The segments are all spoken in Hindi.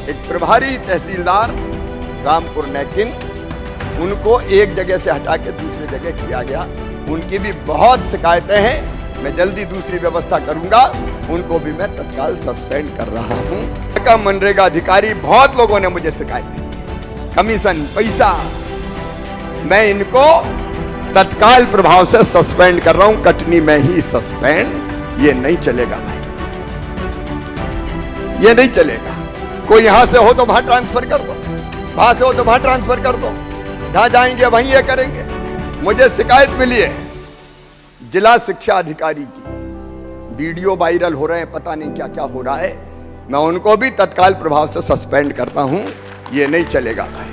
एक प्रभारी तहसीलदार रामपुर नैकिन, उनको एक जगह से हटा के दूसरी जगह किया गया। उनकी भी बहुत शिकायतें हैं, मैं जल्दी दूसरी व्यवस्था करूंगा, उनको भी मैं तत्काल सस्पेंड कर रहा हूं। का मनरेगा अधिकारी, बहुत लोगों ने मुझे शिकायत दी, कमीशन, पैसा, मैं इनको तत्काल प्रभाव से सस्पेंड कर रहा हूं। कटनी में ही सस्पेंड, ये नहीं चलेगा भाई, ये नहीं चलेगा। कोई यहां से हो तो वहां ट्रांसफर कर दो, वहां से हो तो वहां ट्रांसफर कर दो, जहां जाएंगे वहीं ये करेंगे। मुझे शिकायत मिली है जिला शिक्षा अधिकारी की, वीडियो वायरल हो रहे हैं, पता नहीं क्या क्या हो रहा है, मैं उनको भी तत्काल प्रभाव से सस्पेंड करता हूं। ये नहीं चलेगा भाई।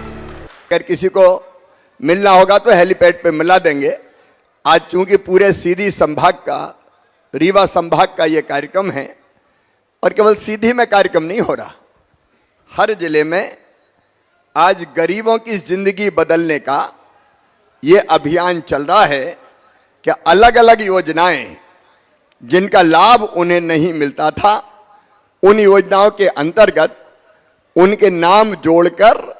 अगर किसी को मिलना होगा तो हेलीपैड पे मिला देंगे। आज चूंकि पूरे सीधी संभाग का, रीवा संभाग का ये कार्यक्रम है, और केवल सीधी में कार्यक्रम नहीं हो रहा, हर जिले में आज गरीबों की जिंदगी बदलने का ये अभियान चल रहा है कि अलग अलग योजनाएं जिनका लाभ उन्हें नहीं मिलता था, उन योजनाओं के अंतर्गत उनके नाम जोड़कर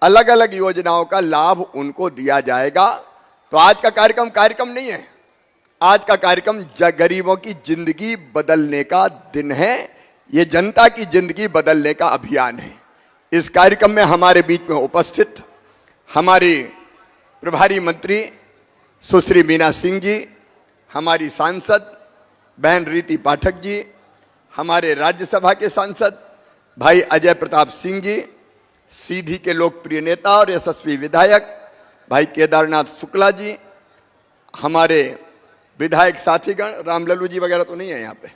अलग अलग योजनाओं का लाभ उनको दिया जाएगा। तो आज का कार्यक्रम नहीं है, आज का कार्यक्रम गरीबों की जिंदगी बदलने का दिन है, ये जनता की जिंदगी बदलने का अभियान है। इस कार्यक्रम में हमारे बीच में उपस्थित हमारी प्रभारी मंत्री सुश्री मीना सिंह जी, हमारी सांसद बहन रीति पाठक जी, हमारे राज्यसभा के सांसद भाई अजय प्रताप सिंह जी, सीधी के लोकप्रिय नेता और यशस्वी विधायक भाई केदारनाथ शुक्ला जी, हमारे विधायक साथीगण, रामलल्लू जी वगैरह तो नहीं है यहाँ पे,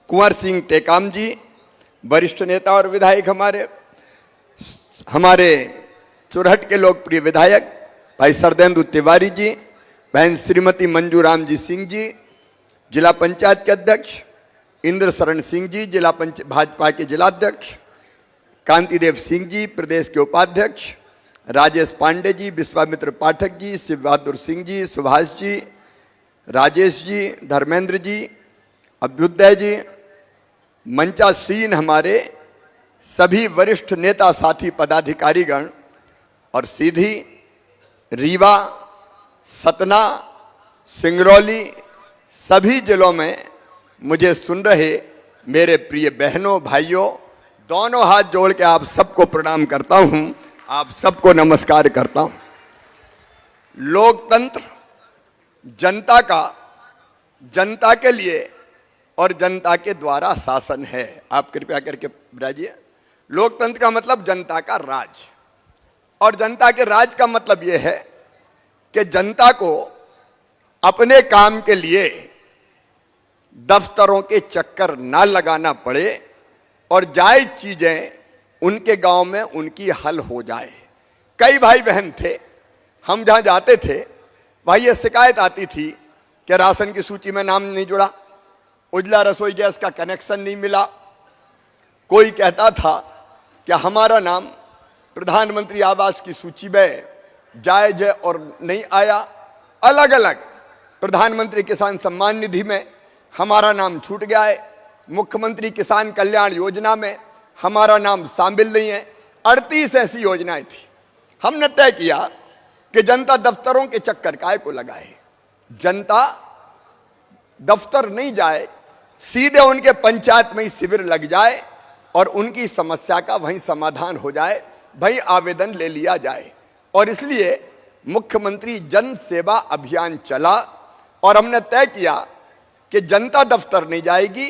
कुंवर सिंह टेकाम जी, वरिष्ठ नेता और विधायक हमारे चुरहट के लोकप्रिय विधायक भाई सरदेंदु तिवारी जी, बहन श्रीमती मंजू राम जी सिंह जी, जिला पंचायत के अध्यक्ष इंद्र शरण सिंह जी, जिला भाजपा के जिलाध्यक्ष कांतिदेव सिंह जी, प्रदेश के उपाध्यक्ष राजेश पांडे जी, विश्वामित्र पाठक जी, शिव बहादुर सिंह जी, सुभाष जी, राजेश जी, धर्मेंद्र जी, अभ्युदय जी, मंचासीन हमारे सभी वरिष्ठ नेता साथी पदाधिकारीगण, और सीधी, रीवा, सतना, सिंगरौली, सभी जिलों में मुझे सुन रहे मेरे प्रिय बहनों भाइयों, दोनों हाथ जोड़ के आप सबको प्रणाम करता हूं, आप सबको नमस्कार करता हूं। लोकतंत्र जनता का, जनता के लिए और जनता के द्वारा शासन है। आप कृपया करके बुझाइए, लोकतंत्र का मतलब जनता का राज, और जनता के राज का मतलब यह है कि जनता को अपने काम के लिए दफ्तरों के चक्कर ना लगाना पड़े और जायज चीजें उनके गांव में उनकी हल हो जाए। कई भाई बहन थे, हम जहां जाते थे भाई ये शिकायत आती थी कि राशन की सूची में नाम नहीं जुड़ा, उजला रसोई गैस का कनेक्शन नहीं मिला, कोई कहता था कि हमारा नाम प्रधानमंत्री आवास की सूची में जायज है और नहीं आया, अलग अलग प्रधानमंत्री किसान सम्मान निधि में हमारा नाम छूट गया है, मुख्यमंत्री किसान कल्याण योजना में हमारा नाम शामिल नहीं है। 38 ऐसी योजनाएं थी। हमने तय किया कि जनता दफ्तरों के चक्कर काहे को लगाए, जनता दफ्तर नहीं जाए, सीधे उनके पंचायत में ही शिविर लग जाए और उनकी समस्या का वहीं समाधान हो जाए, वहीं आवेदन ले लिया जाए। और इसलिए मुख्यमंत्री जन सेवा अभियान चला और हमने तय किया कि जनता दफ्तर नहीं जाएगी,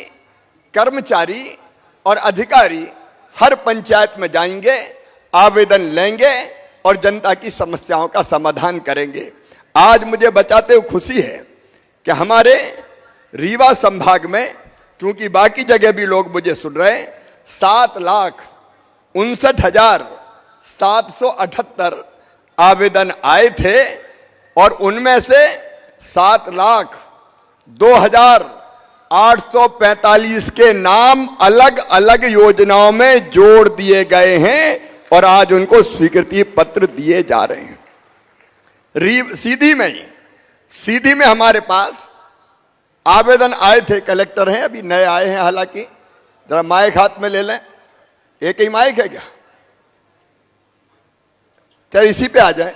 कर्मचारी और अधिकारी हर पंचायत में जाएंगे, आवेदन लेंगे और जनता की समस्याओं का समाधान करेंगे। आज मुझे बताते हुए खुशी है कि हमारे रीवा संभाग में, क्योंकि बाकी जगह भी लोग मुझे सुन रहे हैं, 7,59,778 आवेदन आए थे और उनमें से 7,02,845 के नाम अलग अलग योजनाओं में जोड़ दिए गए हैं और आज उनको स्वीकृति पत्र दिए जा रहे हैं। सीधी में हमारे पास आवेदन आए थे, कलेक्टर हैं, अभी नए आए हैं, हालांकि जरा माइक हाथ में ले लें, एक ही माइक है क्या? चल इसी पे आ जाए।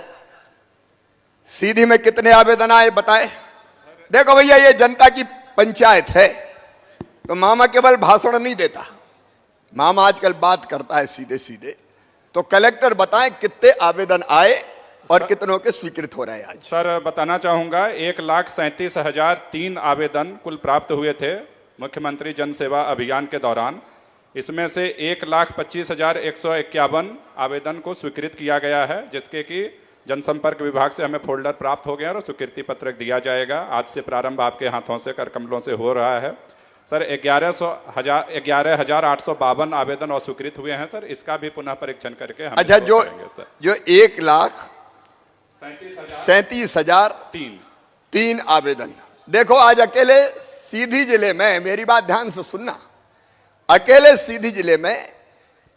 सीधी में कितने आवेदन आए बताए। देखो भैया, ये जनता की पंचायत है, तो मामा केवल भाषण नहीं देता, मामा आजकल बात करता है सीधे सीधे। तो कलेक्टर बताएं कितने आवेदन आए और कितनों के स्वीकृत हो रहे हैं आज। सर बताना चाहूंगा 1,37,003 आवेदन कुल प्राप्त हुए थे मुख्यमंत्री जन सेवा अभियान के दौरान। इसमें से 1,25,151 आवेदन को स्वीकृत किया गया है, जिसके कि जनसंपर्क विभाग से हमें फोल्डर प्राप्त हो गया और स्वीकृति पत्रक दिया जाएगा। आज से प्रारंभ आपके हाथों से कर कमलों से हो रहा है। सर 11,852 आवेदन और स्वीकृत हुए हैं सर, इसका भी पुनः परीक्षण करके हम अच्छा जो 1,37,003 आवेदन। देखो आज अकेले सीधी जिले में, मेरी बात ध्यान से सुनना, अकेले सीधी जिले में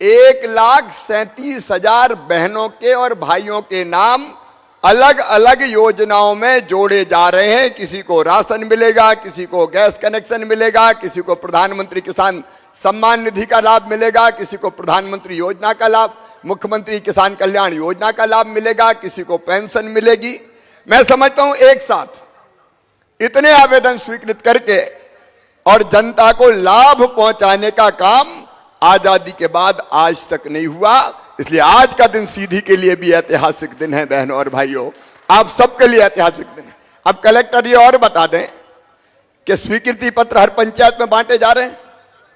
1,37,000 बहनों के और भाइयों के नाम अलग अलग योजनाओं में जोड़े जा रहे हैं। किसी को राशन मिलेगा, किसी को गैस कनेक्शन मिलेगा, किसी को प्रधानमंत्री किसान सम्मान निधि का लाभ मिलेगा, किसी को प्रधानमंत्री योजना का लाभ, मुख्यमंत्री किसान कल्याण योजना का लाभ मिलेगा, किसी को पेंशन मिलेगी। मैं समझता हूं एक साथ इतने आवेदन स्वीकृत करके और जनता को लाभ पहुंचाने का काम आजादी के बाद आज तक नहीं हुआ। इसलिए आज का दिन सीधी के लिए भी ऐतिहासिक दिन है बहनों और भाइयों, आप सबके लिए ऐतिहासिक दिन है। अब कलेक्टर ये और बता दें कि स्वीकृति पत्र हर पंचायत में बांटे जा रहे हैं।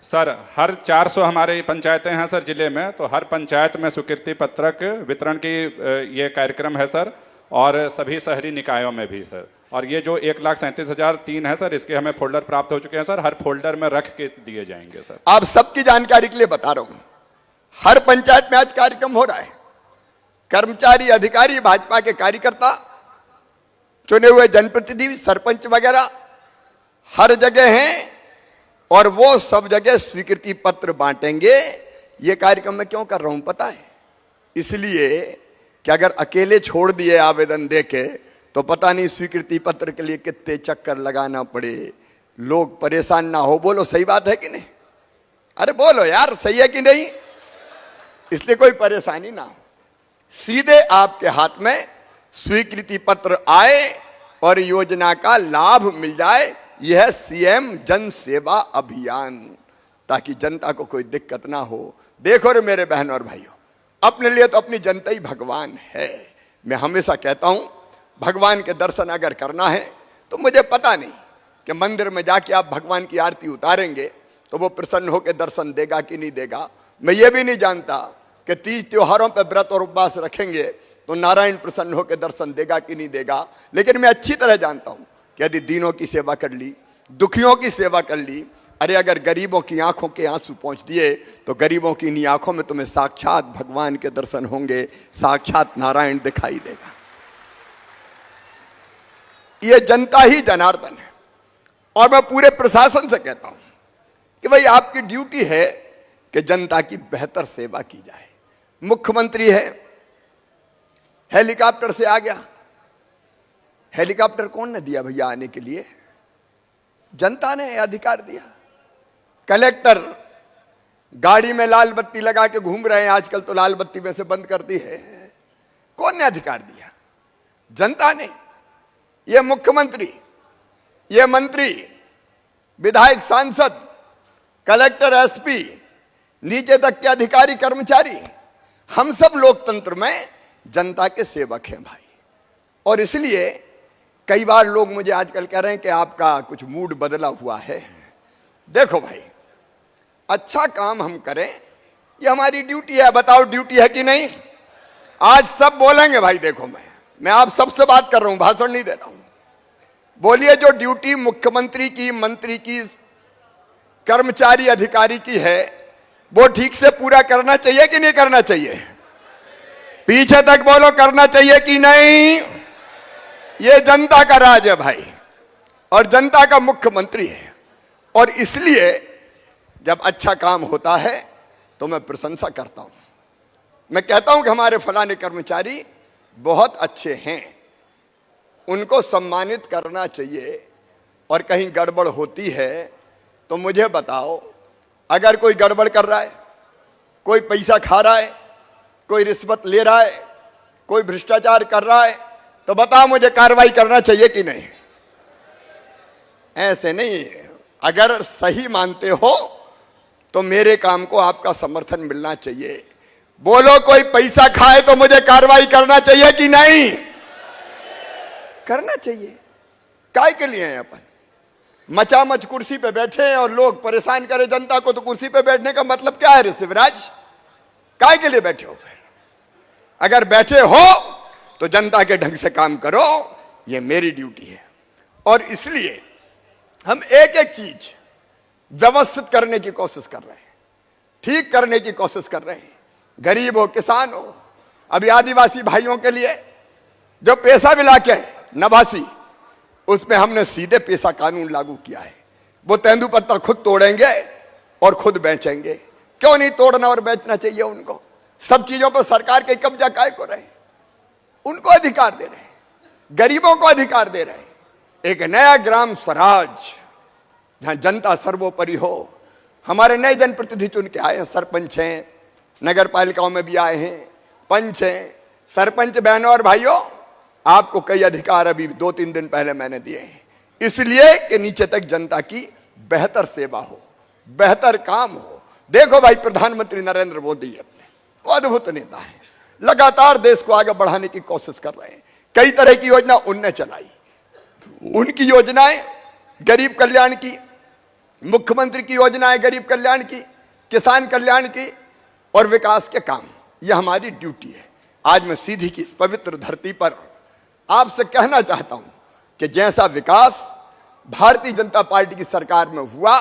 सर हर 400 हमारे पंचायतें हैं सर जिले में, तो हर पंचायत में स्वीकृति पत्रक वितरण की ये कार्यक्रम है सर, और सभी शहरी निकायों में भी सर। और ये जो 1,37,003 है सर, इसके हमें फोल्डर प्राप्त हो चुके हैं सर, हर फोल्डर में रख के दिए जाएंगे सर। आप सबकी जानकारी के लिए बता रहा हूं, हर पंचायत में आज कार्यक्रम हो रहा है। कर्मचारी, अधिकारी, भाजपा के कार्यकर्ता, चुने हुए जनप्रतिनिधि, सरपंच वगैरह हर जगह हैं और वो सब जगह स्वीकृति पत्र बांटेंगे। ये कार्यक्रम मैं क्यों कर रहा हूं पता है? इसलिए कि अगर अकेले छोड़ दिए आवेदन देके तो पता नहीं स्वीकृति पत्र के लिए कितने चक्कर लगाना पड़े, लोग परेशान ना हो। बोलो सही बात है कि नहीं? अरे बोलो यार, सही है कि नहीं? इसलिए कोई परेशानी ना हो, सीधे आपके हाथ में स्वीकृति पत्र आए और योजना का लाभ मिल जाए। यह है सीएम जन सेवा अभियान, ताकि जनता को कोई दिक्कत ना हो। देखो रे मेरे बहनों और भाइयों, अपने लिए तो अपनी जनता ही भगवान है। मैं हमेशा कहता हूं, भगवान के दर्शन अगर करना है तो मुझे पता नहीं कि मंदिर में जाके आप भगवान की आरती उतारेंगे तो वो प्रसन्न होकर दर्शन देगा कि नहीं देगा। मैं ये भी नहीं जानता कि 30 त्योहारों पर व्रत और उपवास रखेंगे तो नारायण प्रसन्न होकर दर्शन देगा कि नहीं देगा। लेकिन मैं अच्छी तरह जानता हूं कि यदि दीनों की सेवा कर ली, दुखियों की सेवा कर ली, अरे अगर गरीबों की आंखों के आंसू पहुंच दिए तो गरीबों की इन्हीं आंखों में तुम्हें साक्षात भगवान के दर्शन होंगे, साक्षात नारायण दिखाई देगा। ये जनता ही जनार्दन है। और मैं पूरे प्रशासन से कहता हूं कि भाई आपकी ड्यूटी है कि जनता की बेहतर सेवा की जाए। मुख्यमंत्री है, हेलीकॉप्टर से आ गया। हेलीकॉप्टर कौन ने दिया भैया आने के लिए? जनता ने अधिकार दिया। कलेक्टर गाड़ी में लाल बत्ती लगा के घूम रहे हैं, आजकल तो लाल बत्ती में से बंद कर दी है। कौन ने अधिकार दिया? जनता ने। ये मुख्यमंत्री, ये मंत्री, विधायक, सांसद, कलेक्टर, एसपी, नीचे तक के अधिकारी, कर्मचारी, हम सब लोकतंत्र में जनता के सेवक हैं भाई। और इसलिए कई बार लोग मुझे आजकल कह रहे हैं कि आपका कुछ मूड बदला हुआ है। देखो भाई, अच्छा काम हम करें, ये हमारी ड्यूटी है। बताओ ड्यूटी है कि नहीं? आज सब बोलेंगे भाई। देखो मैं आप सबसे बात कर रहा हूं, भाषण नहीं दे रहा हूं। बोलिए, जो ड्यूटी मुख्यमंत्री की, मंत्री की, कर्मचारी, अधिकारी की है, वो ठीक से पूरा करना चाहिए कि नहीं करना चाहिए? पीछे तक बोलो, करना चाहिए कि नहीं? ये जनता का राज है भाई, और जनता का मुख्यमंत्री है। और इसलिए जब अच्छा काम होता है तो मैं प्रशंसा करता हूं। मैं कहता हूं कि हमारे फलाने कर्मचारी बहुत अच्छे हैं, उनको सम्मानित करना चाहिए। और कहीं गड़बड़ होती है तो मुझे बताओ। अगर कोई गड़बड़ कर रहा है, कोई पैसा खा रहा है, कोई रिश्वत ले रहा है, कोई भ्रष्टाचार कर रहा है, तो बताओ मुझे कार्रवाई करना चाहिए कि नहीं? ऐसे नहीं। अगर सही मानते हो तो मेरे काम को आपका समर्थन मिलना चाहिए। बोलो, कोई पैसा खाए तो मुझे कार्रवाई करना चाहिए कि नहीं? करना चाहिए। काय के लिए हैं अपन? मचामच कुर्सी पे बैठे हैं और लोग परेशान करें जनता को, तो कुर्सी पे बैठने का मतलब क्या है रे शिवराज? काय के लिए बैठे हो फिर? अगर बैठे हो तो जनता के ढंग से काम करो, ये मेरी ड्यूटी है। और इसलिए हम एक एक चीज व्यवस्थित करने की कोशिश कर रहे हैं, ठीक करने की कोशिश कर रहे हैं। गरीब हो, किसान हो, अभी आदिवासी भाइयों के लिए जो पैसा मिला के नवासी, उसमें हमने सीधे पैसा कानून लागू किया है। वो तेंदुपत्ता खुद तोड़ेंगे और खुद बेचेंगे। क्यों नहीं तोड़ना और बेचना चाहिए उनको? सब चीजों पर सरकार के कब्जा काय को रहे? उनको अधिकार दे रहे हैं, गरीबों को अधिकार दे रहे हैं। एक नया ग्राम स्वराज जहां जनता सर्वोपरि हो। हमारे नए जनप्रतिनिधि चुन के आए हैं, सरपंच हैं, नगर पालिकाओं में भी आए हैं, पंच हैं। सरपंच बहनों और भाइयों, आपको कई अधिकार अभी 2-3 दिन पहले मैंने दिए हैं, इसलिए कि नीचे तक जनता की बेहतर सेवा हो, बेहतर काम हो। देखो भाई, प्रधानमंत्री नरेंद्र मोदी अपने वो अद्भुत नेता है, लगातार देश को आगे बढ़ाने की कोशिश कर रहे हैं। कई तरह की योजना उनने चलाई। उनकी योजनाएं गरीब कल्याण की, मुख्यमंत्री की योजनाएं गरीब कल्याण की, किसान कल्याण की और विकास के काम, यह हमारी ड्यूटी है। आज मैं सीधी की इस पवित्र धरती पर आपसे कहना चाहता हूं कि जैसा विकास भारतीय जनता पार्टी की सरकार में हुआ,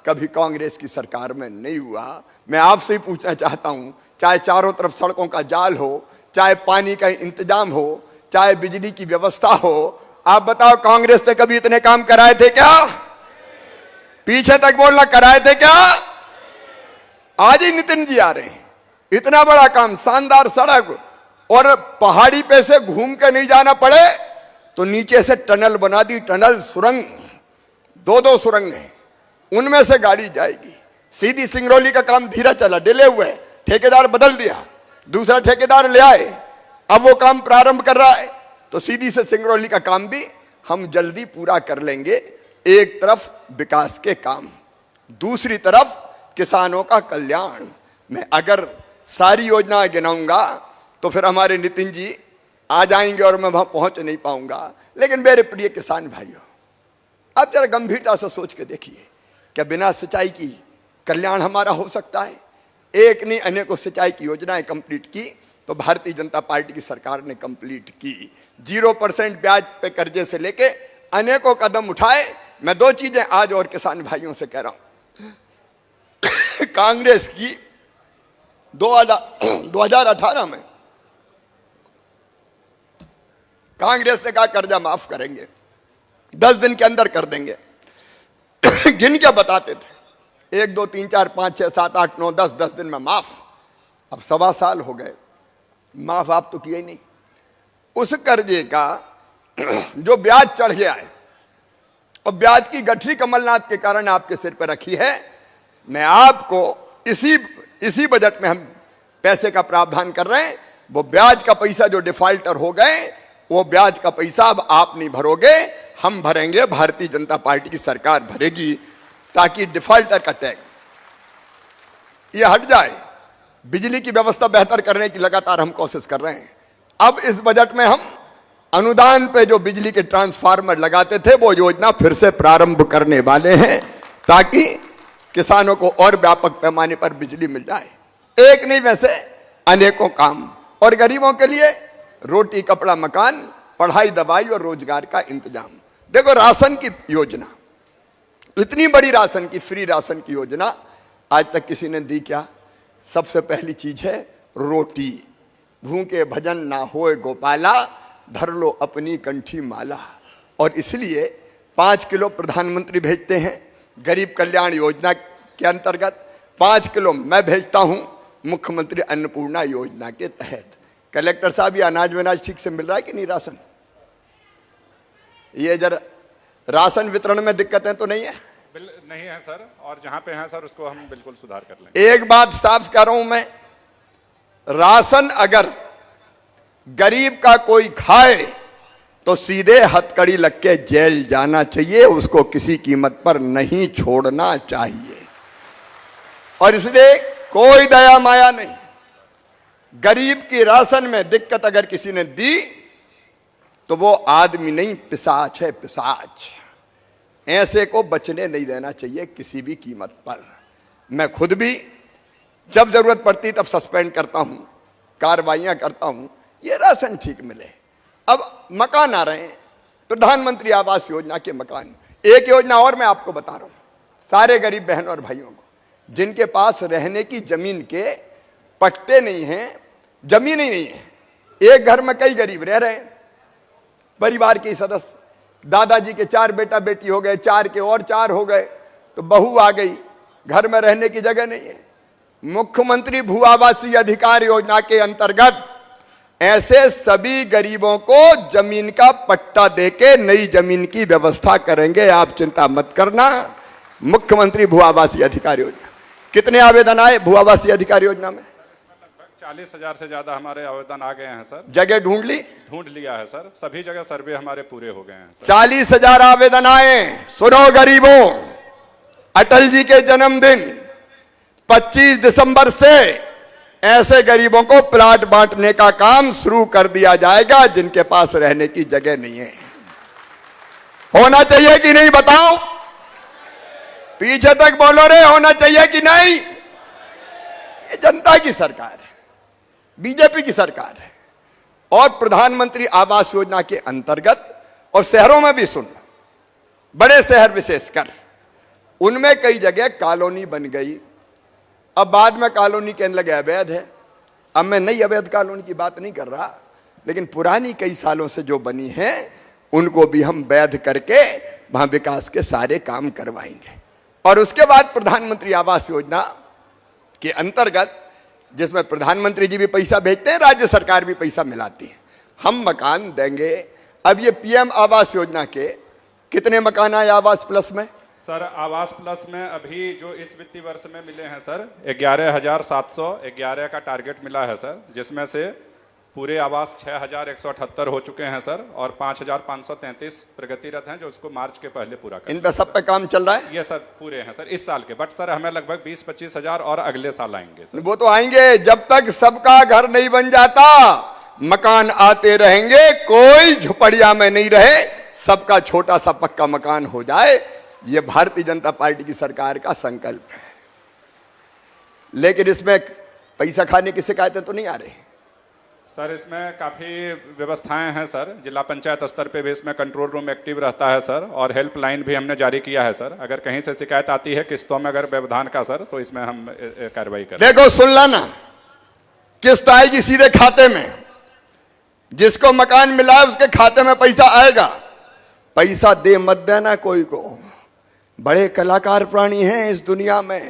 कभी कांग्रेस की सरकार में नहीं हुआ। मैं आपसे ही पूछना चाहता हूं, चाहे चारों तरफ सड़कों का जाल हो, चाहे पानी का इंतजाम हो, चाहे बिजली की व्यवस्था हो, आप बताओ कांग्रेस ने कभी इतने काम कराए थे क्या? पीछे तक बोलना, कराए थे क्या? आज ही नितिन जी आ रहे हैं, इतना बड़ा काम, शानदार सड़क, और पहाड़ी पे से घूम के नहीं जाना पड़े तो नीचे से टनल बना दी, टनल, सुरंग, 2-2 सुरंग हैं, उनमें से गाड़ी जाएगी। सीधी सिंगरौली का काम धीरे चला, डिले हुए, ठेकेदार बदल दिया, दूसरा ठेकेदार ले आए, अब वो काम प्रारंभ कर रहा है। तो सीधी से सिंगरौली का काम भी हम जल्दी पूरा कर लेंगे। एक तरफ विकास के काम, दूसरी तरफ किसानों का कल्याण। मैं अगर सारी योजनाएं गिनाऊंगा तो फिर हमारे नितिन जी आ जाएंगे और मैं वहां पहुंच नहीं पाऊंगा। लेकिन मेरे प्रिय किसान भाइयों, आप जरा गंभीरता से सोच के देखिए, क्या बिना सिंचाई की कल्याण हमारा हो सकता है? एक नहीं, अनेकों सिंचाई की योजनाएं कंप्लीट की तो भारतीय जनता पार्टी की सरकार ने कंप्लीट की। 0% ब्याज पे कर्जे से लेके अनेकों कदम उठाए। मैं 2 चीजें आज और किसान भाइयों से कह रहा हूं। कांग्रेस की 2018 में कांग्रेस ने कहा कर्जा माफ करेंगे, 10 दिन के अंदर कर देंगे। गिन के बताते थे, 1, 2, 3, 4, 5, 6, 7, 8, 9, 10 दिन में माफ। अब 1.25 साल हो गए, माफ आप तो किए ही नहीं। उस कर्जे का जो ब्याज चढ़ गया है, और ब्याज की गठरी कमलनाथ के कारण आपके सिर पर रखी है, मैं आपको इसी बजट में हम पैसे का प्रावधान कर रहे हैं। वो ब्याज का पैसा जो डिफॉल्टर हो गए, वो ब्याज का पैसा अब आप नहीं भरोगे, हम भरेंगे, भारतीय जनता पार्टी की सरकार भरेगी, ताकि डिफॉल्टर का टैग ये हट जाए। बिजली की व्यवस्था बेहतर करने की लगातार हम कोशिश कर रहे हैं। अब इस बजट में हम अनुदान पे जो बिजली के ट्रांसफार्मर लगाते थे, वो योजना फिर से प्रारंभ करने वाले हैं, ताकि किसानों को और व्यापक पैमाने पर बिजली मिल जाए। एक नहीं, वैसे अनेकों काम, और गरीबों के लिए रोटी, कपड़ा, मकान, पढ़ाई, दवाई और रोजगार का इंतजाम। देखो, राशन की योजना, इतनी बड़ी राशन की, फ्री राशन की योजना आज तक किसी ने दी क्या? सबसे पहली चीज है रोटी। भूखे भजन ना होए गोपाला, धर लो अपनी कंठी माला। और इसलिए 5 किलो प्रधानमंत्री भेजते हैं गरीब कल्याण योजना के अंतर्गत, 5 किलो मैं भेजता हूं मुख्यमंत्री अन्नपूर्णा योजना के तहत। कलेक्टर साहब, ये अनाज वनाज ठीक से मिल रहा है कि नहीं? राशन, ये जरा राशन वितरण में दिक्कतें तो नहीं है? नहीं है सर, और जहां पे हैं सर उसको हम बिल्कुल सुधार कर लेंगे। एक बात साफ कर रहा हूं मैं, राशन अगर गरीब का कोई खाए तो सीधे हथकड़ी लग के जेल जाना चाहिए, उसको किसी कीमत पर नहीं छोड़ना चाहिए। और इसलिए कोई दया माया नहीं, गरीब की राशन में दिक्कत अगर किसी ने दी तो वो आदमी नहीं, पिशाच है, पिशाच। ऐसे को बचने नहीं देना चाहिए किसी भी कीमत पर। मैं खुद भी जब जरूरत पड़ती तब सस्पेंड करता हूं, कार्रवाइयां करता हूं, ये राशन ठीक मिले। अब मकान आ रहे हैं, प्रधानमंत्री आवास योजना के मकान। एक योजना और मैं आपको बता रहा हूं, सारे गरीब बहनों और भाइयों को जिनके पास रहने की जमीन के पट्टे नहीं हैं, जमीन ही नहीं है, एक घर में कई गरीब रह रहे हैं, परिवार के सदस्य, दादाजी के 4 बेटा बेटी हो गए, 4 के और 4 हो गए, तो बहू आ गई, घर में रहने की जगह नहीं है। मुख्यमंत्री भू आवासीय अधिकार योजना के अंतर्गत ऐसे सभी गरीबों को जमीन का पट्टा देके नई जमीन की व्यवस्था करेंगे, आप चिंता मत करना। मुख्यमंत्री भू आवासीय अधिकार योजना, कितने आवेदन आए भू आवासीय अधिकार योजना में? 40,000 से ज्यादा हमारे आवेदन आ गए हैं सर। जगह ढूंढ ली? ढूंढ लिया है सर, सभी जगह सर्वे हमारे पूरे हो गए हैं सर। 40,000 आवेदन आए। सुनो गरीबों, अटल जी के जन्मदिन 25 दिसंबर से ऐसे गरीबों को प्लाट बांटने का काम शुरू कर दिया जाएगा जिनके पास रहने की जगह नहीं है। होना चाहिए कि नहीं बताओ? पीछे तक बोलो रे, होना चाहिए कि नहीं? ये जनता की सरकार है, बीजेपी की सरकार है। और प्रधानमंत्री आवास योजना के अंतर्गत, और शहरों में भी सुन, बड़े शहर विशेषकर, उनमें कई जगह कॉलोनी बन गई। अब बाद में कॉलोनी कहने लगे अवैध है। अब मैं नई अवैध कॉलोनी की बात नहीं कर रहा, लेकिन पुरानी कई सालों से जो बनी है उनको भी हम वैध करके वहां विकास के सारे काम करवाएंगे। और उसके बाद प्रधानमंत्री आवास योजना के अंतर्गत, जिसमें प्रधानमंत्री जी भी पैसा भेजते हैं, राज्य सरकार भी पैसा मिलाती है, हम मकान देंगे। अब ये पीएम आवास योजना के कितने मकान आए आवास प्लस में? सर आवास प्लस में अभी जो इस वित्तीय वर्ष में मिले हैं सर 11,711 का टारगेट मिला है सर, जिसमें से पूरे आवास 6,178 हो चुके हैं सर, और 5,533 प्रगतिरत हैं जो उसको मार्च के पहले पूरा कर। इन पे सब पे काम चल रहा है? ये सर पूरे हैं सर इस साल के, बट सर हमें लगभग 20-25 हजार और अगले साल आएंगे सर। वो तो आएंगे, जब तक सबका घर नहीं बन जाता मकान आते रहेंगे, कोई झुपड़िया में नहीं रहे, सबका छोटा सा पक्का मकान हो जाए। ये भारतीय जनता पार्टी की सरकार का संकल्प है। लेकिन इसमें पैसा खाने की शिकायतें तो नहीं आ रही सर। इसमें काफ़ी व्यवस्थाएं हैं सर, जिला पंचायत स्तर पे भी इसमें कंट्रोल रूम एक्टिव रहता है सर, और हेल्पलाइन भी हमने जारी किया है सर। अगर कहीं से शिकायत आती है किस्तों में अगर व्यवधान का सर, तो इसमें हम कार्रवाई करें। देखो सुन लाना, किस्त आएगी सीधे खाते में, जिसको मकान मिला है उसके खाते में पैसा आएगा। पैसा दे मत देना कोई को, बड़े कलाकार प्राणी हैं इस दुनिया में।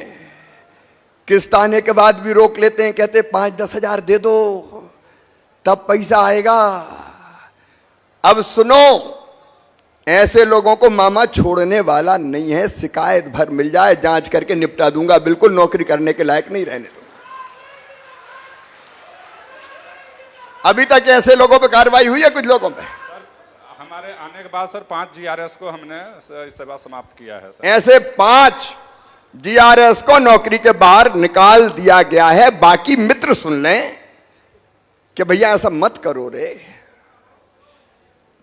किस्त आने के बाद भी रोक लेते हैं, कहते 5-10 हजार दे दो तब पैसा आएगा। अब सुनो, ऐसे लोगों को मामा छोड़ने वाला नहीं है। शिकायत भर मिल जाए जांच करके निपटा दूंगा, बिल्कुल नौकरी करने के लायक नहीं रहने दूंगा। अभी तक ऐसे लोगों पे कार्रवाई हुई है कुछ लोगों पे? हमारे आने के बाद सर 5 GRS को हमने सेवा समाप्त किया है सर। ऐसे 5 GRS को नौकरी के बाहर निकाल दिया गया है। बाकी मित्र सुन लें कि भैया ऐसा मत करो रे,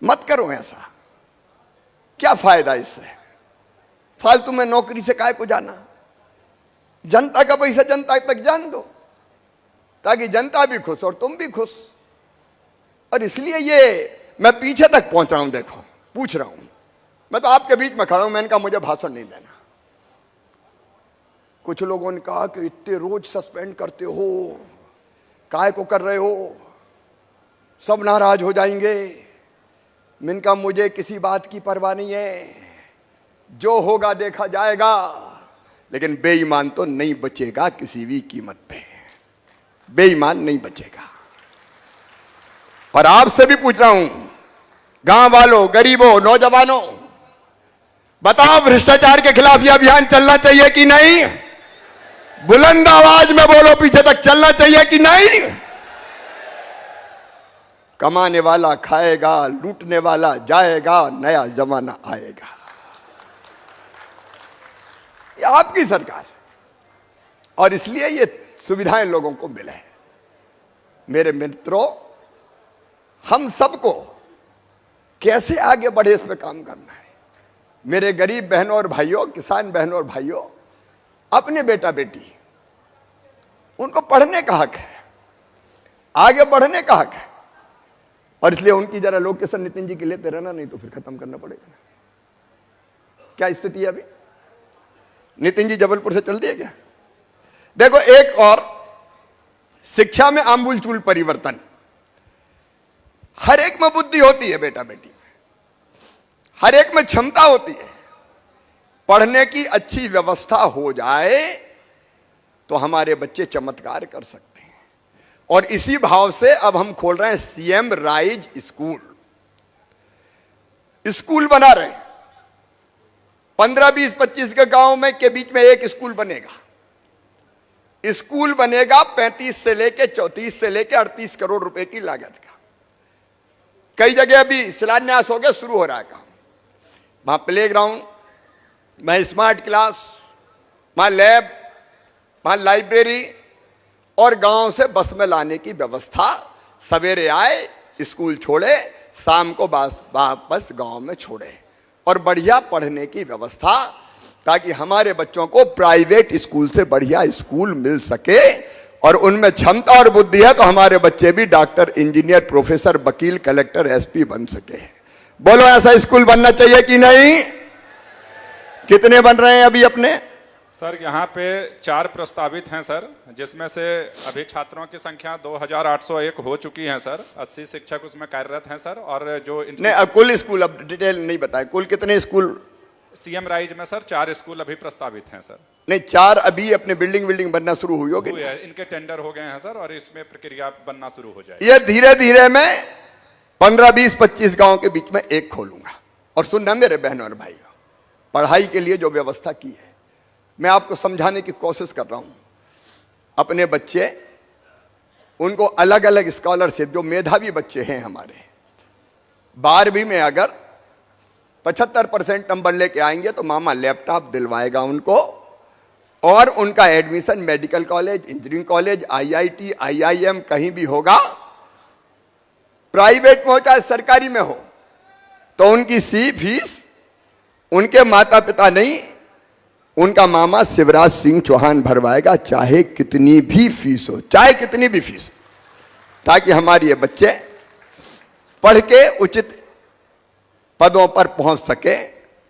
मत करो ऐसा, क्या फायदा इससे? फालतू में नौकरी से काहे को जाना? जनता का पैसा जनता तक जान दो, ताकि जनता भी खुश और तुम भी खुश। और इसलिए ये मैं पीछे तक पहुंच रहा हूं। देखो, पूछ रहा हूं, मैं तो आपके बीच में खड़ा हूं, मैंने कहा मुझे भाषण नहीं देना। कुछ लोगों ने कहा कि इतने रोज सस्पेंड करते हो, काहे को कर रहे हो, सब नाराज हो जाएंगे। मैंने कहा मुझे किसी बात की परवाह नहीं है, जो होगा देखा जाएगा, लेकिन बेईमान तो नहीं बचेगा किसी भी कीमत पे, बेईमान नहीं बचेगा। और आपसे भी पूछ रहा हूं, गांव वालों, गरीबों, नौजवानों, बताओ, भ्रष्टाचार के खिलाफ यह अभियान चलना चाहिए कि नहीं? बुलंद आवाज में बोलो, पीछे तक चलना चाहिए कि नहीं? कमाने वाला खाएगा, लूटने वाला जाएगा, नया जमाना आएगा। ये आपकी सरकार, और इसलिए ये सुविधाएं लोगों को मिले। मेरे मित्रों, हम सबको कैसे आगे बढ़े, इस पे काम करना है। मेरे गरीब बहनों और भाइयों, किसान बहनों और भाइयों, अपने बेटा बेटी, उनको पढ़ने का हक है, आगे बढ़ने का हक है, और इसलिए उनकी जरा लोकेशन नितिन जी की लेते रहना, नहीं तो फिर खत्म करना पड़ेगा। क्या स्थिति है अभी? नितिन जी जबलपुर से चल दिए क्या? देखो, एक और शिक्षा में आमूल चूल परिवर्तन। हर एक में बुद्धि होती है बेटा बेटी में, हर एक में क्षमता होती है। पढ़ने की अच्छी व्यवस्था हो जाए तो हमारे बच्चे चमत्कार कर सकते हैं। और इसी भाव से अब हम खोल रहे हैं सीएम राइज स्कूल। स्कूल बना रहे हैं 15, 20, 25 के गांव में के बीच में एक स्कूल बनेगा। स्कूल बनेगा 35 से लेके 34 से लेके 38 करोड़ रुपए की लागत का। कई जगह अभी शिलान्यास हो गया, शुरू हो रहा है काम। वहां प्लेग्राउंड, वहां स्मार्ट क्लास, वहां लैब, वहां लाइब्रेरी, और गांव से बस में लाने की व्यवस्था। सवेरे आए, स्कूल छोड़े, शाम को वापस गांव में छोड़े, और बढ़िया पढ़ने की व्यवस्था, ताकि हमारे बच्चों को प्राइवेट स्कूल से बढ़िया स्कूल मिल सके। और उनमें क्षमता और बुद्धि है तो हमारे बच्चे भी डॉक्टर, इंजीनियर, प्रोफेसर, वकील, कलेक्टर, एसपी बन सके। बोलो, ऐसा स्कूल बनना चाहिए कि नहीं? कितने बन रहे हैं अभी अपने? सर, यहाँ पे 4 प्रस्तावित हैं सर, जिसमें से अभी छात्रों की संख्या 2801 हो चुकी है सर। 80 शिक्षक उसमें कार्यरत हैं सर। और जो नहीं, कुल स्कूल अब डिटेल नहीं बताए, कुल कितने स्कूल? सीएम राइज में सर 4 स्कूल अभी प्रस्तावित हैं सर। नहीं, 4 अभी अपने बिल्डिंग बनना शुरू हुई होगी। इनके टेंडर हो गए हैं सर, और इसमें प्रक्रिया बनना शुरू हो जाएगी। ये धीरे धीरे मैं 15, 20, 25 गांव के बीच में एक खोलूंगा। और सुनना मेरे बहनों और भाइयों, पढ़ाई के लिए जो व्यवस्था की है, मैं आपको समझाने की कोशिश कर रहा हूं। अपने बच्चे, उनको अलग अलग स्कॉलरशिप, जो मेधावी बच्चे हैं हमारे, 12वीं में अगर 75% नंबर लेके आएंगे तो मामा लैपटॉप दिलवाएगा उनको, और उनका admission medical college, engineering college, IIT, IIM कहीं भी होगा, प्राइवेट में हो चाहे सरकारी में हो, तो उनकी फीस उनके माता पिता नहीं, उनका मामा शिवराज सिंह चौहान भरवाएगा, चाहे कितनी भी फीस हो, चाहे कितनी भी फीस, ताकि हमारे ये बच्चे पढ़ के उचित पदों पर पहुंच सके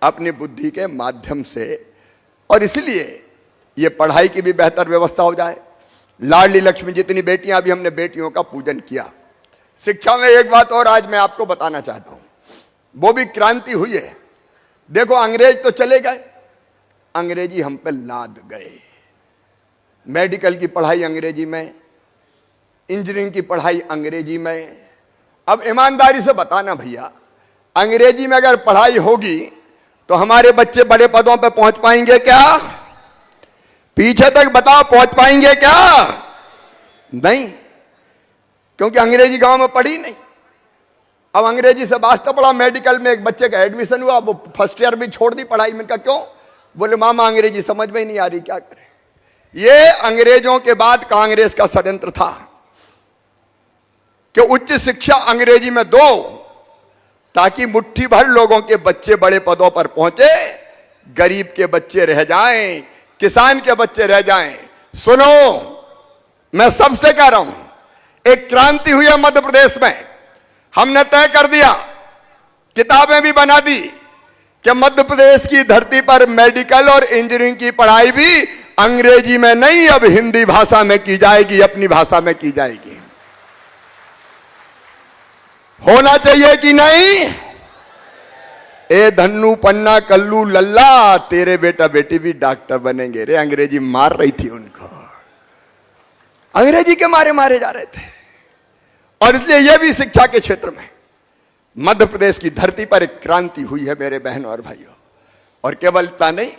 अपनी बुद्धि के माध्यम से। और इसलिए ये पढ़ाई की भी बेहतर व्यवस्था हो जाए। लाडली लक्ष्मी, जितनी बेटियां, अभी हमने बेटियों का पूजन किया। शिक्षा में एक बात और आज मैं आपको बताना चाहता हूं, वो भी क्रांति हुई है। देखो, अंग्रेज तो चले गए, अंग्रेजी हम पे लाद गए। मेडिकल की पढ़ाई अंग्रेजी में, इंजीनियरिंग की पढ़ाई अंग्रेजी में। अब ईमानदारी से बताना भैया, अंग्रेजी में अगर पढ़ाई होगी तो हमारे बच्चे बड़े पदों पे पहुंच पाएंगे क्या? पीछे तक बताओ, पहुंच पाएंगे क्या? नहीं, क्योंकि अंग्रेजी गांव में पढ़ी नहीं। अब अंग्रेजी से वास्ता पड़ा। मेडिकल में एक बच्चे का एडमिशन हुआ, वो फर्स्ट ईयर भी छोड़ दी पढ़ाई। मैंने कहा क्यों? बोले मामा अंग्रेजी समझ में ही नहीं आ रही, क्या करें। ये अंग्रेजों के बाद कांग्रेस का षड्यंत्र था कि उच्च शिक्षा अंग्रेजी में दो, ताकि मुट्ठी भर लोगों के बच्चे बड़े पदों पर पहुंचे, गरीब के बच्चे रह जाएं, किसान के बच्चे रह जाएं। सुनो, मैं सबसे कह रहा हूं, एक क्रांति हुई है मध्य प्रदेश में। हमने तय कर दिया, किताबें भी बना दी कि मध्य प्रदेश की धरती पर मेडिकल और इंजीनियरिंग की पढ़ाई भी अंग्रेजी में नहीं, अब हिंदी भाषा में की जाएगी, अपनी भाषा में की जाएगी। होना चाहिए कि नहीं? ए धन्नू पन्ना कल्लू लल्ला, तेरे बेटा बेटी भी डॉक्टर बनेंगे रे। अंग्रेजी मार रही थी उनको, अंग्रेजी के मारे मारे जा रहे थे। और इसलिए यह भी शिक्षा के क्षेत्र में मध्य प्रदेश की धरती पर एक क्रांति हुई है मेरे बहनों और भाइयों। और केवल इतना नहीं,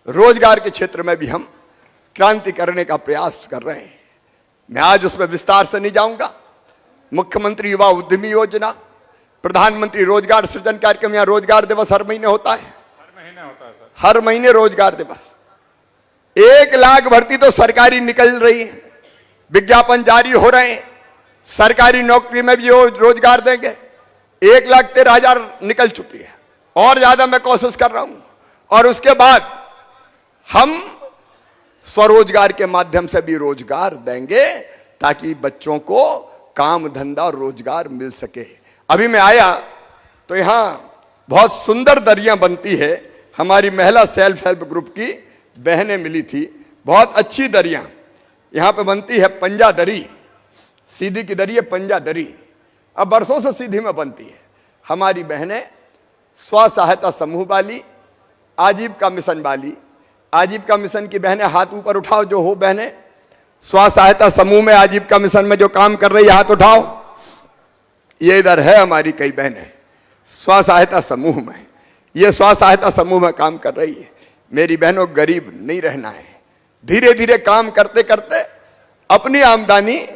रोजगार के क्षेत्र में भी हम क्रांति करने का प्रयास कर रहे हैं। मैं आज उसमें विस्तार से नहीं जाऊंगा। मुख्यमंत्री युवा उद्यमी योजना, प्रधानमंत्री रोजगार सृजन कार्यक्रम, यहाँ रोजगार दिवस हर महीने होता है, सर। हर महीने रोजगार दिवस। 1 लाख भर्ती तो सरकारी निकल रही है, विज्ञापन जारी हो रहे हैं, सरकारी नौकरी में भी रोजगार देंगे। 1,13,000 निकल चुकी है, और ज्यादा मैं कोशिश कर रहा हूं। और उसके बाद हम स्वरोजगार के माध्यम से भी रोजगार देंगे, ताकि बच्चों को काम धंधा और रोजगार मिल सके। अभी मैं आया तो यहां बहुत सुंदर दरियां बनती है, हमारी महिला सेल्फ हेल्प ग्रुप की बहनें मिली थी, बहुत अच्छी दरियां यहां पे बनती है। पंजा दरी, सीधी की दरी है पंजा दरी, अब बरसों से सीधी में बनती है। हमारी बहनें स्व सहायता समूह वाली, आजीविका मिशन वाली, आजीविका मिशन की बहनें हाथ ऊपर उठाओ जो हो बहनें, स्व सहायता समूह में आजीविका मिशन में जो काम कर रही है हाथ उठाओ। ये इधर है हमारी कई बहनें स्व सहायता समूह में, ये स्व सहायता समूह में काम कर रही है। मेरी बहनों, गरीब नहीं रहना है। धीरे धीरे काम करते करते अपनी आमदनी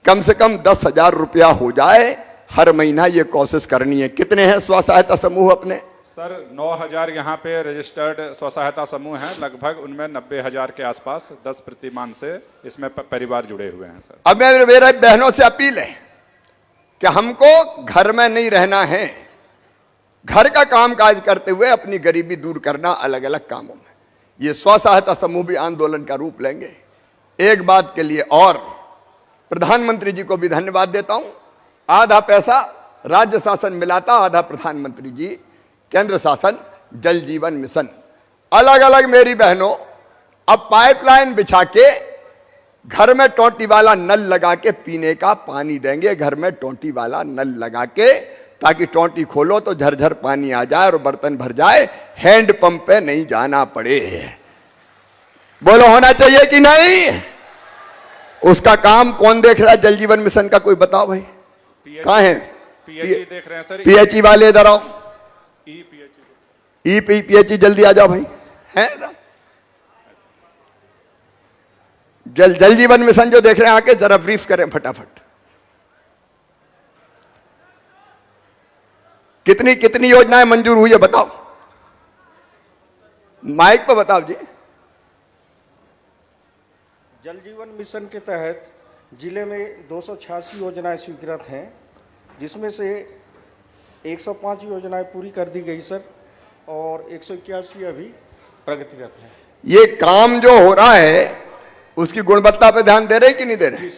कम से कम 10,000 रुपया हो जाए हर महीना, ये कोशिश करनी है। कितने हैं स्व सहायता समूह अपने? सर 9,000 यहाँ पे रजिस्टर्ड स्व सहायता समूह हैं, लगभग उनमें 90,000 के आसपास 10 प्रतिमान से इसमें परिवार जुड़े हुए हैं सर। अब मेरे बहनों से अपील है कि हमको घर में नहीं रहना है, घर का काम काज करते हुए अपनी गरीबी दूर करना अलग अलग कामों में। ये स्व सहायता समूह भी आंदोलन का रूप लेंगे। एक बात के लिए और प्रधानमंत्री जी को भी धन्यवाद देता हूं। आधा पैसा राज्य शासन मिलाता, आधा प्रधानमंत्री जी केंद्र शासन। जल जीवन मिशन अलग अलग मेरी बहनों अब पाइपलाइन बिछा के घर में टोंटी वाला नल लगा के पीने का पानी देंगे। घर में टोंटी वाला नल लगा के, ताकि टोंटी खोलो तो झरझर पानी आ जाए और बर्तन भर जाए, हैंड पंप पे नहीं जाना पड़े। बोलो होना चाहिए कि नहीं? उसका काम कौन देख रहा है? जल जीवन मिशन का कोई बताओ भाई, कहां है? पीएचई देख रहे हैं सर। पीएचई वाले इधर आओ। पीएचई जल्दी आ जाओ भाई, है ना? जल जीवन मिशन जो देख रहे हैं आके जरा ब्रीफ करें फटाफट। कितनी कितनी योजनाएं मंजूर हुई है बताओ, माइक पर बताओ जी। जल जीवन मिशन के तहत जिले में 286 योजनाएं स्वीकृत हैं, जिसमें से 105 योजनाएं पूरी कर दी गई सर, और 181 अभी प्रगतिरत हैं। ये काम जो हो रहा है उसकी गुणवत्ता पे ध्यान दे रहे कि नहीं दे रहे?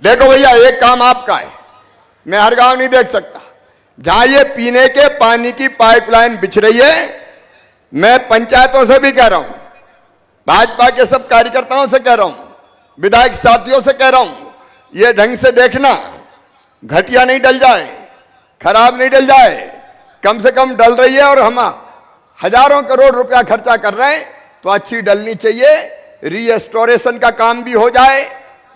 देखो भैया, एक काम आपका है, मैं हर गांव नहीं देख सकता। जहां ये पीने के पानी की पाइपलाइन बिछ रही है, मैं पंचायतों से भी कह रहा हूं, भाजपा के सब कार्यकर्ताओं से कह रहा हूं, विधायक साथियों से कह रहा हूं, ये ढंग से देखना, घटिया नहीं डल जाए, खराब नहीं डल जाए, कम से कम डल रही है और हम हजारों करोड़ रुपया खर्चा कर रहे हैं तो अच्छी डलनी चाहिए। रीएस्टोरेशन का काम भी हो जाए,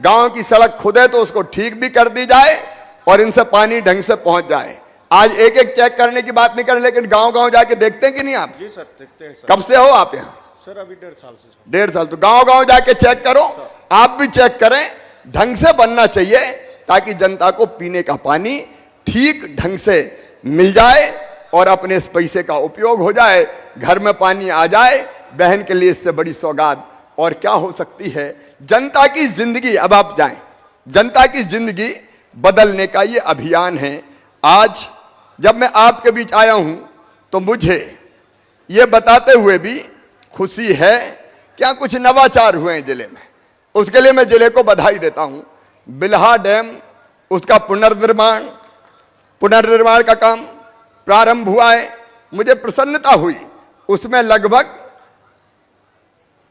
गांव की सड़क खुदे तो उसको ठीक भी कर दी जाए और इनसे पानी ढंग से पहुंच जाए। आज एक एक चेक करने की बात नहीं कर, लेकिन गांव गांव जाके देखते हैं कि नहीं आप? जी सर, देखते हैं सर। कब से हो आप यहाँ? सर अभी 1.5 साल से। 1.5 साल। तो गांव गांव जाके चेक करो, आप भी चेक करें, ढंग से बनना चाहिए ताकि जनता को पीने का पानी ठीक ढंग से मिल जाए और अपने इस पैसे का उपयोग हो जाए, घर में पानी आ जाए। बहन के लिए इससे बड़ी सौगात और क्या हो सकती है? जनता की जिंदगी, अब आप जाएं, जनता की जिंदगी बदलने का ये अभियान है। आज जब मैं आपके बीच आया हूं तो मुझे ये बताते हुए भी खुशी है क्या कुछ नवाचार हुए हैं जिले में, उसके लिए मैं जिले को बधाई देता हूं। बिल्हा डैम, उसका पुनर्निर्माण का काम प्रारंभ हुआ है, मुझे प्रसन्नता हुई। उसमें लगभग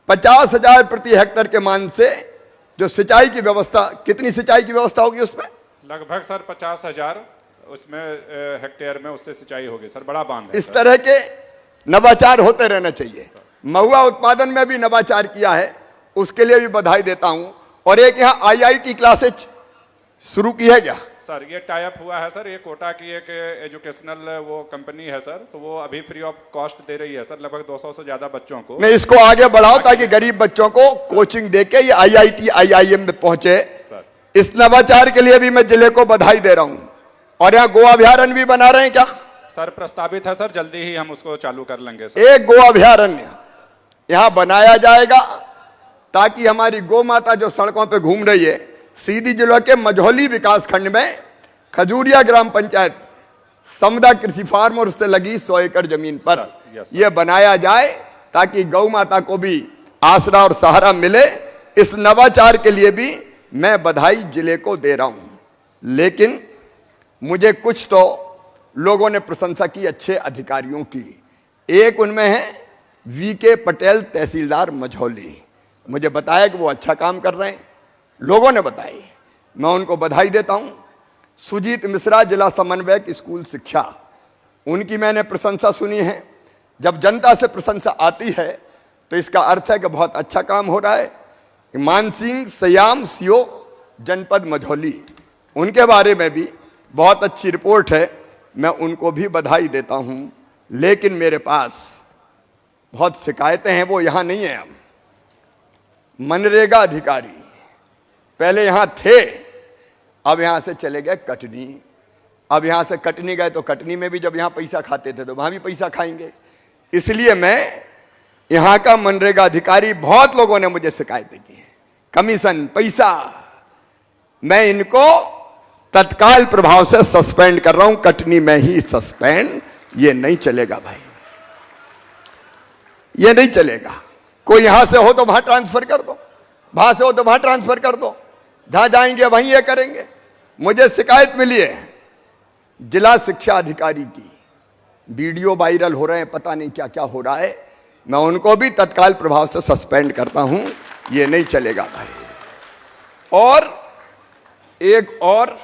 50,000 प्रति हेक्टेयर के मान से जो सिंचाई की व्यवस्था, कितनी सिंचाई की व्यवस्था होगी उसमें? लगभग सर 50,000 उसमें हेक्टेयर में उससे सिंचाई होगी सर, बड़ा बांध है। इस तरह के नवाचार होते रहना चाहिए। महुआ उत्पादन में भी नवाचार किया है, उसके लिए भी बधाई देता हूं। और एक यहाँ IIT क्लासेज शुरू की है क्या? सर ये टाई अप हुआ है सर, ये कोटा की एक एजुकेशनल वो कंपनी है सर, तो वो अभी फ्री ऑफ कॉस्ट दे रही है सर लगभग 200 से ज्यादा बच्चों को। मैं इसको आगे बढ़ाओ ताकि गरीब बच्चों को कोचिंग देके ये IIT IIM में पहुंचे सर। इस नवाचार के लिए भी मैं जिले को बधाई दे रहा हूं। और यहाँ गो अभ्यारण्य भी बना रहे हैं क्या? सर प्रस्तावित है सर, जल्दी ही हम उसको चालू कर लेंगे सर। एक गो अभ्यारण्य यहां बनाया जाएगा ताकि हमारी गौ माता जो सड़कों पे घूम रही है, सीधी जिले के मझौली विकास खंड में खजूरिया ग्राम पंचायत समदा कृषि फार्म और उससे लगी 100 एकड़ जमीन पर यह बनाया जाए ताकि गौ माता को भी आसरा और सहारा मिले। इस नवाचार के लिए भी मैं बधाई जिले को दे रहा हूं। लेकिन मुझे कुछ तो लोगों ने प्रशंसा की अच्छे अधिकारियों की। एक उनमें है VK पटेल तहसीलदार मझौली, मुझे बताया कि वो अच्छा काम कर रहे हैं, लोगों ने बताई, मैं उनको बधाई देता हूं। सुजीत मिश्रा जिला समन्वयक स्कूल शिक्षा, उनकी मैंने प्रशंसा सुनी है। जब जनता से प्रशंसा आती है तो इसका अर्थ है कि बहुत अच्छा काम हो रहा है। मान सिंह सयाम CO जनपद मझौली, उनके बारे में भी बहुत अच्छी रिपोर्ट है, मैं उनको भी बधाई देता हूं। लेकिन मेरे पास बहुत शिकायतें हैं, वो यहां नहीं है। अब मनरेगा अधिकारी पहले यहां थे, अब यहां से चले गए कटनी। अब यहां से कटनी गए तो कटनी में भी जब यहां पैसा खाते थे तो वहां भी पैसा खाएंगे। इसलिए मैं यहां का मनरेगा अधिकारी, बहुत लोगों ने मुझे शिकायतें की हैं, कमीशन पैसा, मैं इनको तत्काल प्रभाव से सस्पेंड कर रहा हूं। कटनी में ही सस्पेंड, ये नहीं चलेगा भाई, ये नहीं चलेगा। कोई यहां से हो तो वहां ट्रांसफर कर दो, वहां से हो तो वहां ट्रांसफर कर दो, जहां जाएंगे वहीं ये करेंगे। मुझे शिकायत मिली है जिला शिक्षा अधिकारी की, वीडियो वायरल हो रहे हैं, पता नहीं क्या क्या हो रहा है, मैं उनको भी तत्काल प्रभाव से सस्पेंड करता हूं, ये नहीं चलेगा भाई। और एक और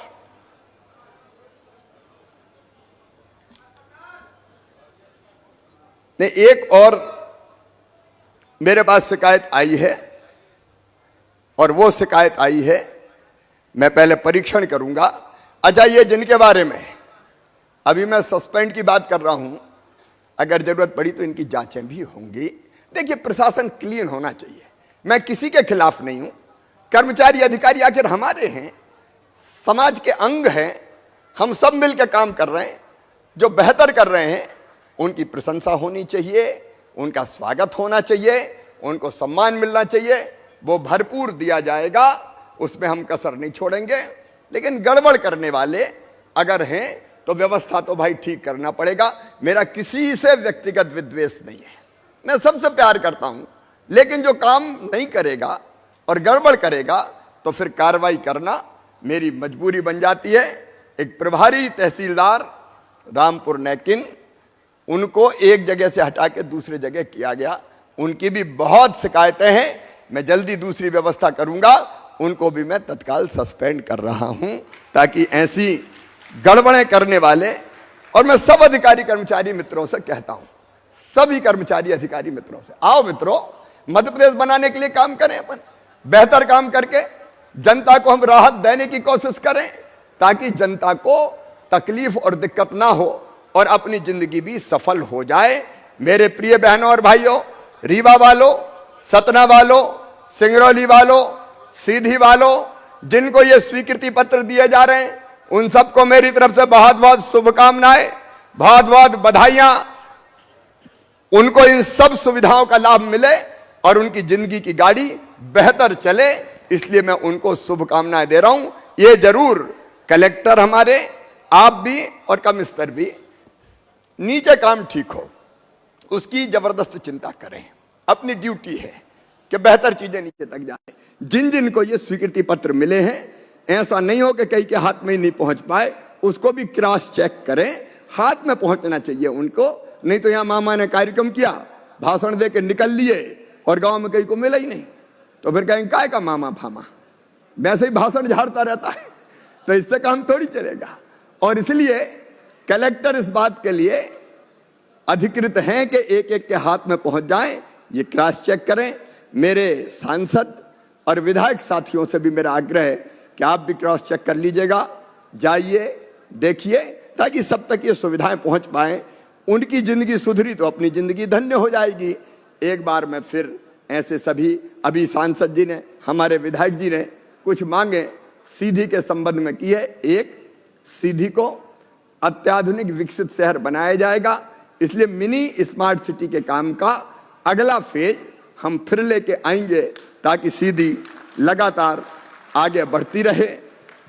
नहीं, एक और मेरे पास शिकायत आई है, और वो शिकायत आई है, मैं पहले परीक्षण करूंगा। अच्छा, ये जिनके बारे में अभी मैं सस्पेंड की बात कर रहा हूं, अगर जरूरत पड़ी तो इनकी जांचें भी होंगी। देखिए, प्रशासन क्लीन होना चाहिए, मैं किसी के खिलाफ नहीं हूं। कर्मचारी अधिकारी आखिर हमारे हैं, समाज के अंग हैं, हम सब मिलकर काम कर रहे हैं। जो बेहतर कर रहे हैं उनकी प्रशंसा होनी चाहिए, उनका स्वागत होना चाहिए, उनको सम्मान मिलना चाहिए, वो भरपूर दिया जाएगा, उसमें हम कसर नहीं छोड़ेंगे। लेकिन गड़बड़ करने वाले अगर हैं तो व्यवस्था तो भाई ठीक करना पड़ेगा। मेरा किसी से व्यक्तिगत विद्वेष नहीं है, मैं सबसे प्यार करता हूं, लेकिन जो काम नहीं करेगा और गड़बड़ करेगा तो फिर कार्रवाई करना मेरी मजबूरी बन जाती है। एक प्रभारी तहसीलदार रामपुर नैकिन, उनको एक जगह से हटा के दूसरे जगह किया गया, उनकी भी बहुत शिकायतें हैं, मैं जल्दी दूसरी व्यवस्था करूंगा, उनको भी मैं तत्काल सस्पेंड कर रहा हूं, ताकि ऐसी गड़बड़ें करने वाले, और मैं सब अधिकारी कर्मचारी मित्रों से कहता हूं, सभी कर्मचारी अधिकारी मित्रों से, आओ मित्रों, मध्य प्रदेश बनाने के लिए काम करें, अपन बेहतर काम करके जनता को हम राहत देने की कोशिश करें, ताकि जनता को तकलीफ और दिक्कत ना हो और अपनी जिंदगी भी सफल हो जाए। मेरे प्रिय बहनों और भाइयों, रीवा वालों, सतना वालों, सिंगरौली वालों, सीधी वालों, जिनको ये स्वीकृति पत्र दिए जा रहे हैं, उन सबको मेरी तरफ से बहुत बहुत शुभकामनाएं, बहुत बहुत बधाइयां। उनको इन सब सुविधाओं का लाभ मिले और उनकी जिंदगी की गाड़ी बेहतर चले, इसलिए मैं उनको शुभकामनाएं दे रहा हूं। ये जरूर कलेक्टर हमारे, आप भी और कमिश्नर भी, नीचे काम ठीक हो उसकी जबरदस्त चिंता करें। अपनी ड्यूटी है कि बेहतर चीजें नीचे तक जाए। जिन जिन को ये स्वीकृति पत्र मिले हैं, ऐसा नहीं हो कि कई के हाथ में ही नहीं पहुंच पाए, उसको भी क्रॉस चेक करें, हाथ में पहुंचना चाहिए उनको। नहीं तो यहां मामा ने कार्यक्रम किया, भाषण दे के निकल लिए और गांव में कहीं को मिला ही नहीं, तो फिर कहेंगे काय का मामा फामा, वैसे ही भाषण झाड़ता रहता है, तो इससे काम थोड़ी चलेगा। और इसलिए कलेक्टर इस बात के लिए अधिकृत हैं कि एक एक के हाथ में पहुंच जाएं, ये क्रॉस चेक करें। मेरे सांसद और विधायक साथियों से भी मेरा आग्रह है कि आप भी क्रॉस चेक कर लीजिएगा। जाइए, देखिए, ताकि सब तक ये सुविधाएं पहुंच पाए। उनकी जिंदगी सुधरी तो अपनी जिंदगी धन्य हो जाएगी। एक बार मैं फिर ऐसे सभी, अभी सांसद जी ने, हमारे विधायक जी ने कुछ मांगे सीधी के संबंध में की है। एक, सीधी को अत्याधुनिक विकसित शहर बनाया जाएगा, इसलिए मिनी स्मार्ट सिटी के काम का अगला फेज हम फिर लेके आएंगे ताकि सीधी लगातार आगे बढ़ती रहे।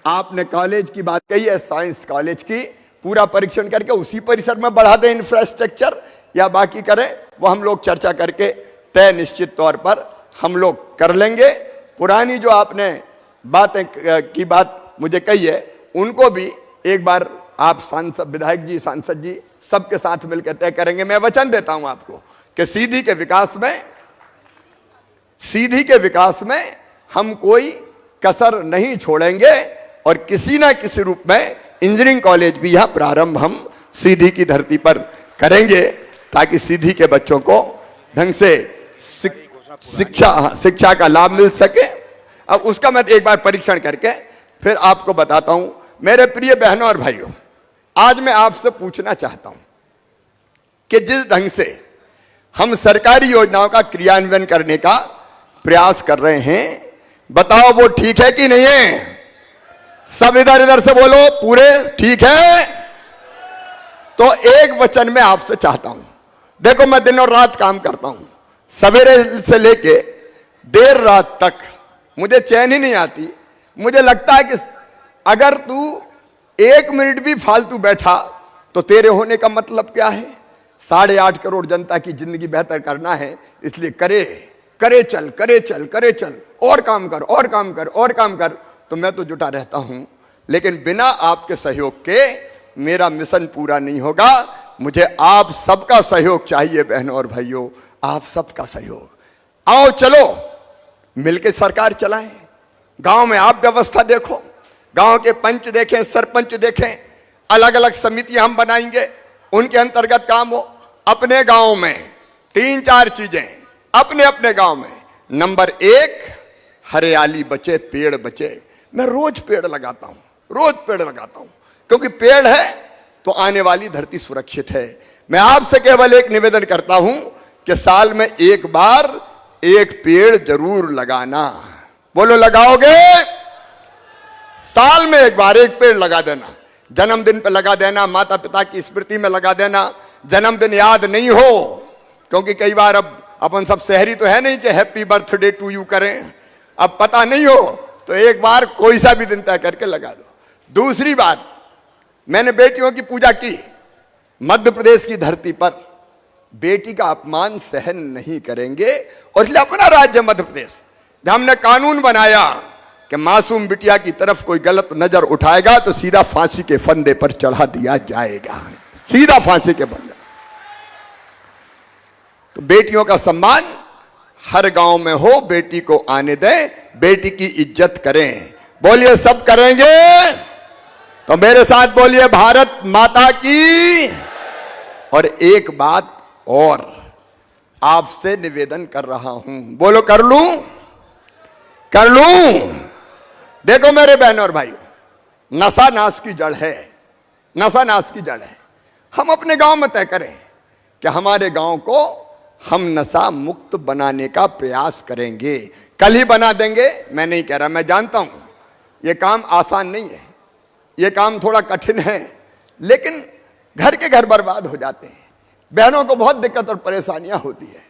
आपने कॉलेज की बात कही है, साइंस कॉलेज की, पूरा परीक्षण करके उसी परिसर में बढ़ा दें इंफ्रास्ट्रक्चर या बाकी करें, वो हम लोग चर्चा करके तय निश्चित तौर पर हम लोग कर लेंगे। पुरानी जो आपने बातें की बात मुझे कही है, उनको भी एक बार आप सांसद, विधायक जी, सांसद जी सबके साथ मिलकर तय करेंगे। मैं वचन देता हूं आपको कि सीधी के विकास में हम कोई कसर नहीं छोड़ेंगे और किसी ना किसी रूप में इंजीनियरिंग कॉलेज भी यहां प्रारंभ हम सीधी की धरती पर करेंगे ताकि सीधी के बच्चों को ढंग से शिक्षा का लाभ मिल सके। अब उसका मैं एक बार परीक्षण करके फिर आपको बताता हूं। मेरे प्रिय बहनों और भाइयों, आज मैं आपसे पूछना चाहता हूं कि जिस ढंग से हम सरकारी योजनाओं का क्रियान्वयन करने का प्रयास कर रहे हैं, बताओ वो ठीक है कि नहीं है? सब इधर इधर से बोलो, पूरे ठीक है? तो एक वचन में आपसे चाहता हूं, देखो मैं दिन और रात काम करता हूं, सवेरे से लेके देर रात तक मुझे चैन ही नहीं आती। मुझे लगता है कि अगर तू 1 मिनट भी फालतू बैठा तो तेरे होने का मतलब क्या है? 8.5 करोड़ जनता की जिंदगी बेहतर करना है, इसलिए करे चल, और काम कर। तो मैं तो जुटा रहता हूं, लेकिन बिना आपके सहयोग के मेरा मिशन पूरा नहीं होगा। मुझे आप सबका सहयोग चाहिए बहनों और भाइयों, आप सबका सहयोग। आओ चलो मिलके सरकार चलाएं। गांव में आप व्यवस्था देखो, गांव के पंच देखें, सरपंच देखें, अलग अलग समितियां हम बनाएंगे, उनके अंतर्गत काम हो। अपने गांव में 3-4 चीजें अपने अपने गांव में। नंबर 1, हरियाली बचे, पेड़ बचे। मैं रोज पेड़ लगाता हूं, क्योंकि पेड़ है तो आने वाली धरती सुरक्षित है। मैं आपसे केवल एक निवेदन करता हूं कि साल में एक बार एक पेड़ जरूर लगाना। बोलो लगाओगे? साल में एक बार एक पेड़ लगा देना। जन्मदिन पे लगा देना, माता पिता की स्मृति में लगा देना। जन्मदिन याद नहीं हो, क्योंकि कई बार अब अपन सब शहरी तो है नहीं कि हैप्पी बर्थडे टू यू करें, अब पता नहीं हो तो एक बार कोई सा भी दिन तय करके लगा दो। दूसरी बात, मैंने बेटियों की पूजा की। मध्य प्रदेश की धरती पर बेटी का अपमान सहन नहीं करेंगे, और इसलिए अपना राज्य मध्य प्रदेश, जहां हमने कानून बनाया कि मासूम बिटिया की तरफ कोई गलत नजर उठाएगा तो सीधा फांसी के फंदे पर चढ़ा दिया जाएगा, सीधा फांसी के फंदे। तो बेटियों का सम्मान हर गांव में हो, बेटी को आने दें, बेटी की इज्जत करें। बोलिए सब करेंगे? तो मेरे साथ बोलिए भारत माता की। और एक बात और आपसे निवेदन कर रहा हूं, बोलो कर लूं? देखो मेरे बहनों और भाइयों, नशा नाश की जड़ है। हम अपने गांव में तय करें कि हमारे गांव को हम नशा मुक्त बनाने का प्रयास करेंगे। कल ही बना देंगे मैं नहीं कह रहा, मैं जानता हूं यह काम आसान नहीं है, यह काम थोड़ा कठिन है, लेकिन घर के घर बर्बाद हो जाते हैं, बहनों को बहुत दिक्कत और परेशानियां होती है,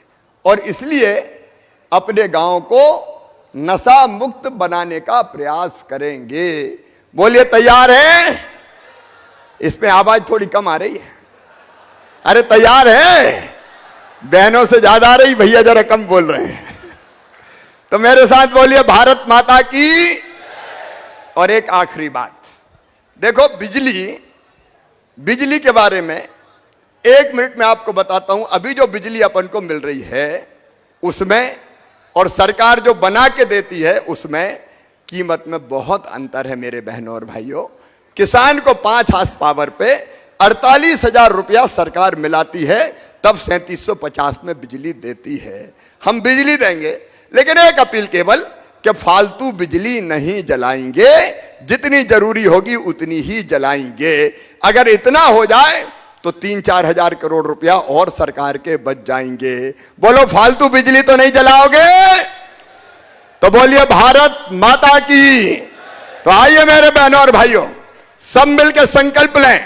और इसलिए अपने गांव को नशा मुक्त बनाने का प्रयास करेंगे। बोलिए तैयार हैं? इसमें आवाज थोड़ी कम आ रही है। अरे तैयार है? बहनों से ज्यादा आ रही, भैया जरा कम बोल रहे हैं। तो मेरे साथ बोलिए भारत माता की। और एक आखिरी बात, देखो बिजली के बारे में 1 मिनट में आपको बताता हूं। अभी जो बिजली अपन को मिल रही है उसमें और सरकार जो बना के देती है उसमें कीमत में बहुत अंतर है मेरे बहनों और भाइयों। किसान को 5 हार्स पावर पे 48,000 रुपया सरकार मिलाती है, तब 3750 में बिजली देती है। हम बिजली देंगे, लेकिन एक अपील केवल कि फालतू बिजली नहीं जलाएंगे, जितनी जरूरी होगी उतनी ही जलाएंगे। अगर इतना हो जाए तो 3-4 हजार करोड़ रुपया और सरकार के बच जाएंगे। बोलो फालतू बिजली तो नहीं जलाओगे? तो बोलिए भारत माता की। तो आइए मेरे बहनों और भाइयों, सब मिलकर संकल्प लें